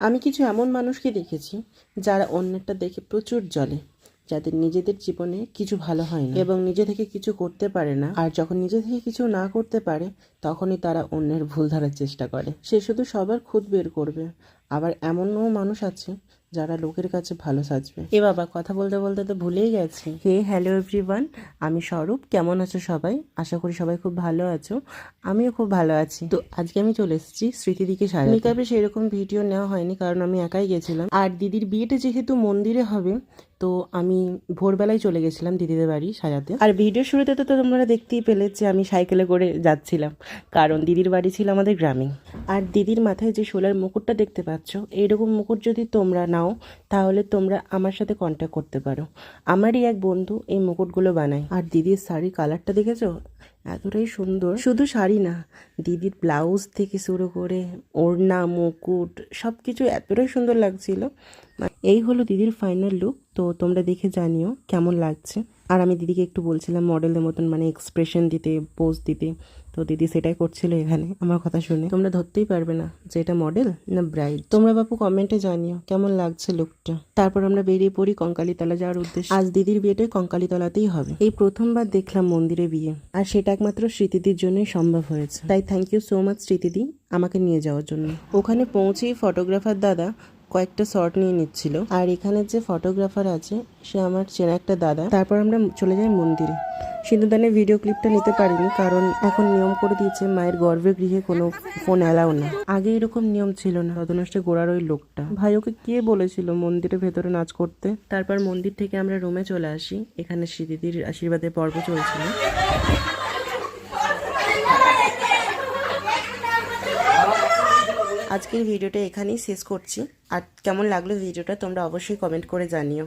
আমি কিছু এমন মানুষকে দেখেছি যারা অন্যেরটা দেখে প্রচুর জ্বলে, যাদের নিজেদের জীবনে কিছু ভালো হয় না এবং নিজে থেকে কিছু করতে পারে না। আর যখন নিজে থেকে কিছু না করতে পারে তখনই তারা অন্যের ভুল ধরার চেষ্টা করে। সে শুধু সবার খুঁত বের করবে। আবার এমনও মানুষ আছে যারা লোকের কাছে ভালো সাজবে। এ বাবা, কথা বলতে বলতে তো ভুলেই গেছি। হ্যালো এভরিওয়ান, আমি স্বরূপ। কেমন আছো সবাই? আশা করি সবাই খুব ভালো আছো। আমিও খুব ভালো আছি। তো আজকে আমি চলে এসেছি স্মৃতিদিকে সাজাতে। মেকআপে সেরকম ভিডিও নেওয়া হয়নি কারণ আমি একাই গেছিলাম। আর দিদির বিয়েটা যেহেতু মন্দিরে হবে, তো আমি ভোরবেলায় চলে গেছিলাম দিদিদের বাড়ি সাজাতে। আর ভিডিও শুরুতে তো তোমরা দেখতেই পেলে যে আমি সাইকেলে করে যাচ্ছিলাম, কারণ দিদির বাড়ি ছিল আমাদের গ্রামে। আর দিদির মাথায় যে শোলার মুকুটটা দেখতে পাচ্ছ, এইরকম মুকুট যদি তোমরা নাও তাহলে তোমরা আমার সাথে কন্ট্যাক্ট করতে পারো। আমারই এক বন্ধু এই মুকুটগুলো বানায়। আর দিদির শাড়ির কালারটা দেখেছো? এতটাই সুন্দর। শুধু শাড়ি না, দিদির ব্লাউজ থেকে শুরু করে ওড়না, মুকুট সব কিছু এতটাই সুন্দর লাগছিল। এই হলো দিদির ফাইনাল লুক। তো তোমরা দেখে জানিও কেমন লাগছে। আর আমি দিদিকে একটু বলছিলাম মডেলের মতন এক্সপ্রেশন দিতে, পোজ দিতে। তো দিদি সেটাই করছিল এখানে আমার কথা শুনে। তোমরা ধরতেই পারবে না যে এটা মডেল না ব্রাইড। তোমরা বাপু কমেন্টে জানিও কেমন লাগছে লুকটা। তারপর আমরা বেরিয়ে পড়ি কঙ্কালীতলা যাওয়ার উদ্দেশ্যে। আজ দিদির বিয়েটা কঙ্কালীতলাতেই হবে। এই প্রথমবার দেখলাম মন্দিরে বিয়ে, আর সেটা একমাত্র স্মৃতিদির জন্যই সম্ভব হয়েছে। তাই থ্যাংক ইউ সো মাচ স্মৃতিদি আমাকে নিয়ে যাওয়ার জন্য। ওখানে পৌঁছেই ফটোগ্রাফার দাদা কয়েকটা শট নিয়ে নিচ্ছিল। আর এখানে যে ফটোগ্রাফার আছে সে আমার চেনা একটা দাদা। তারপর আমরা চলে যাই মন্দিরে। সিন্ধুদানের ভিডিও ক্লিপটা নিতে পারিনি কারণ এখন নিয়ম করে দিয়েছে মায়ের গর্ভে গৃহে কোনো ফোন অ্যালাউ না। আগে এরকম নিয়ম ছিল না। রতনষ্টে গোড়ার ওই লোকটা, ভাই ওকে কে বলেছিল মন্দিরের ভেতরে নাচ করতে? তারপর মন্দির থেকে আমরা রুমে চলে আসি। এখানে শ্রীদিদির আশীর্বাদের পর্ব চলছিল। আজকের ভিডিওটা এখানেই শেষ করছি। আর কেমন লাগলো ভিডিওটা তোমরা অবশ্যই কমেন্ট করে জানিও।